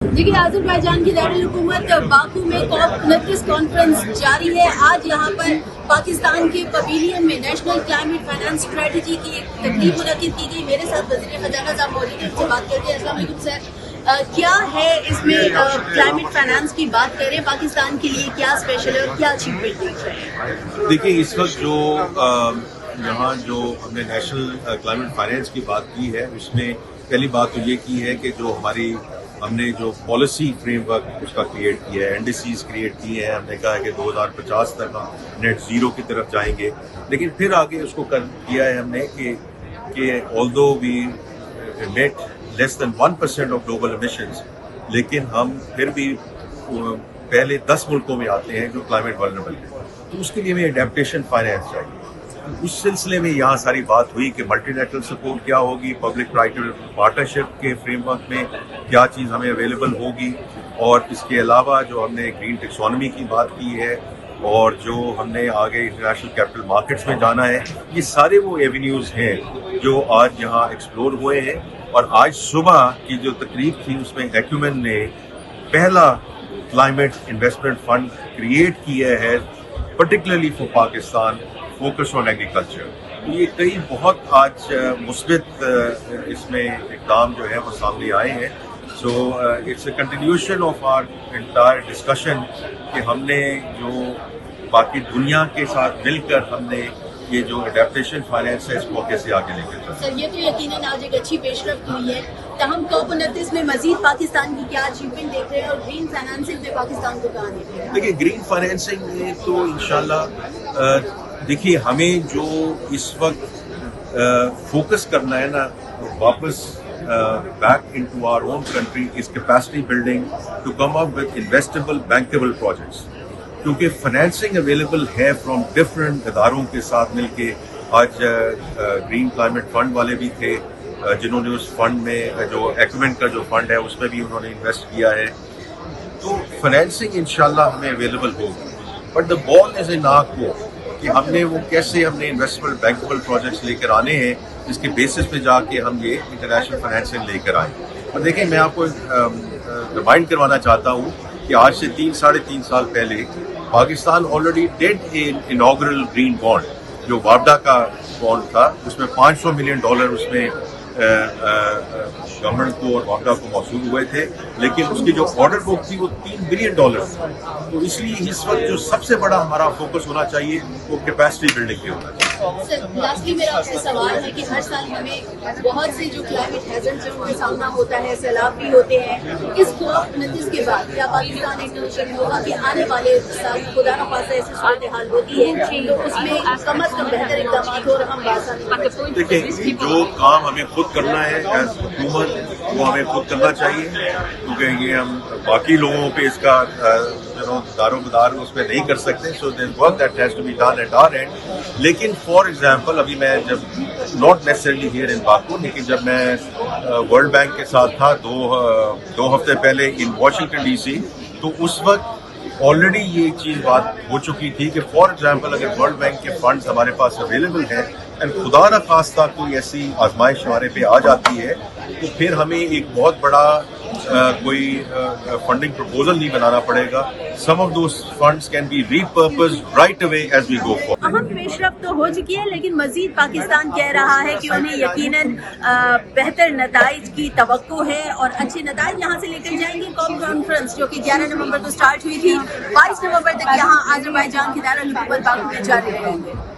देखिए आज़रबाईजान की दारुल-हुकूमत बाकू में COP29 कॉन्फ्रेंस जारी है। आज यहाँ पर पाकिस्तान के पवेलियन में नेशनल क्लाइमेट फाइनेंस स्ट्रेटजी की एक तकरीब मुनक्किद की गई। मेरे साथ वज़ीर खजाना साहब मौजूद हैं, उनसे बात करते हैं। अस्सलाम वालेकुम सर, क्या है इसमें क्लाइमेट फाइनेंस की बात करें, पाकिस्तान के लिए क्या स्पेशल है और क्या अचीवमेंट देख रहे हैं? देखिए, इस वक्त यहाँ जो हमने नेशनल क्लाइमेट फाइनेंस की बात की है, उसमें पहली बात तो ये की है कि जो हमने जो पॉलिसी फ्रेमवर्क उसका क्रिएट किया है, एनडीसीज क्रिएट किए हैं। हमने कहा है कि 2050 तक हम नेट ज़ीरो की तरफ जाएंगे, लेकिन फिर आगे उसको किया है हमने कि although V net less than 1% of global emissions, लेकिन हम फिर भी पहले 10 मुल्कों में आते हैं जो क्लाइमेट वल्नरेबल है। तो उसके लिए हमें एडेप्टेशन फाइनेंस चाहिए। उस सिलसिले में यहाँ सारी बात हुई कि मल्टीलैटरल सपोर्ट क्या होगी, पब्लिक प्राइवेट पार्टनरशिप के फ्रेमवर्क में क्या चीज़ हमें अवेलेबल होगी, और इसके अलावा जो हमने ग्रीन टेक्सोनॉमी की बात की है और जो हमने आगे इंटरनेशनल कैपिटल मार्केट्स में जाना है, ये सारे वो एवेन्यूज़ हैं जो आज यहाँ एक्सप्लोर हुए हैं। और आज सुबह की जो तकरीब थी उसमें एक्यूमेन ने पहला क्लाइमेट इन्वेस्टमेंट फंड क्रिएट किया है, particularly for Pakistan, focus on agriculture. तो ये कई बहुत आज मुस्बित इसमें इक़दाम जो है वो सामने आए हैं। So it's a continuation of our entire discussion कि हमने जो बाकी दुनिया के साथ मिलकर हमने ये जो एडेप्टेशन फाइनेंस है इसको कैसे आगे लेकर चलें। सर, ये तो यकीनन आज एक अच्छी पेशरफ्त हुई है। तहम COP29 में मजीद पाकिस्तान की क्या अचीवमेंट देख रहे हैं और ग्रीन फाइनेंसिंग में पाकिस्तान को कहाँ देख रहे हैं? देखिए, ग्रीन फाइनेंसिंग में तो इंशाल्लाह देखिए हमें जो इस वक्त फोकस करना है ना, वापस back into our own country is capacity building to come up with investable bankable projects, क्योंकि फाइनेंसिंग अवेलेबल है फ्रॉम डिफरेंट इदारों के साथ मिलके। आज ग्रीन क्लाइमेट फंड वाले भी थे जिन्होंने उस फंड में जो एक्यूमेन का जो फंड है उसमें भी उन्होंने इन्वेस्ट किया है। तो फाइनेंसिंग इंशाल्लाह हमें अवेलेबल होगी, but the ball is in our court कि हमने वो कैसे हमने इन्वेस्टेबल बैंकेबल प्रोजेक्ट्स लेकर आने हैं जिसके बेसिस पे जाके हम ये इंटरनेशनल फाइनेंसिंग लेकर आए। और देखिए, मैं आपको रिमाइंड करवाना चाहता हूँ कि आज से 3-3.5 साल पहले Pakistan already dead inaugural green bond जो वापडा का बॉन्ड था, उसमें $500 मिलियन उसमें गवर्नमेंट को और वापडा को मौसूल हुए थे, लेकिन उसकी जो ऑर्डर बुक थी वो $3 बिलियन थी। तो इसलिए इस वक्त जो सबसे बड़ा हमारा फोकस होना चाहिए वो कैपेसिटी बिल्डिंग पे होना चाहिए। सर, लास्टली मेरा आपसे सवाल है कि हर साल हमें बहुत से जो क्लाइमेट हैजर्ड्स हैं उनका सामना होता है, सैलाब भी होते हैं। इस COP29 के बाद क्या पाकिस्तान एक नोशन होगा कि आने वाले साल खुदा न खास्ता ऐसी सूरत हाल होती है तो उसमें कम अज कम बेहतर इक़दाम हो और हम बासानी? देखिए, जो काम हमें खुद करना है एज हुकूमत वो हमें खुद करना चाहिए, क्योंकि ये हम बाकी लोगों पे इसका दारोमदार उस पर नहीं कर सकते। So there work that has to be done at our end. लेकिन फॉर एग्जांपल अभी मैं जब not necessarily here in Baku, लेकिन जब मैं वर्ल्ड बैंक के साथ था दो हफ्ते पहले इन वाशिंगटन DC, तो उस वक्त ऑलरेडी ये चीज़ बात हो चुकी थी कि फॉर एग्जांपल अगर वर्ल्ड बैंक के फंड्स हमारे पास अवेलेबल हैं एंड खुदा न खास्ता कोई ऐसी आजमाइश हमारे पे आ जाती है तो फिर हमें एक बहुत बड़ा कोई फंडिंग प्रपोजल नहीं बनाना पड़ेगा। Some of those funds can be repurposed right away as we go forward. अहम पेशरफ्त तो हो चुकी है, लेकिन मजीद पाकिस्तान कह रहा है कि उन्हें यकीनन बेहतर नताइज की तवक्को है और अच्छे नताइज यहाँ से लेकर जाएंगे। COP कॉन्फ्रेंस जो कि 11 नवंबर को स्टार्ट हुई थी, 22 नवंबर तक यहाँ आज़रबाईजान की दारुल-हुकूमत बाकू में जारी रहेंगे।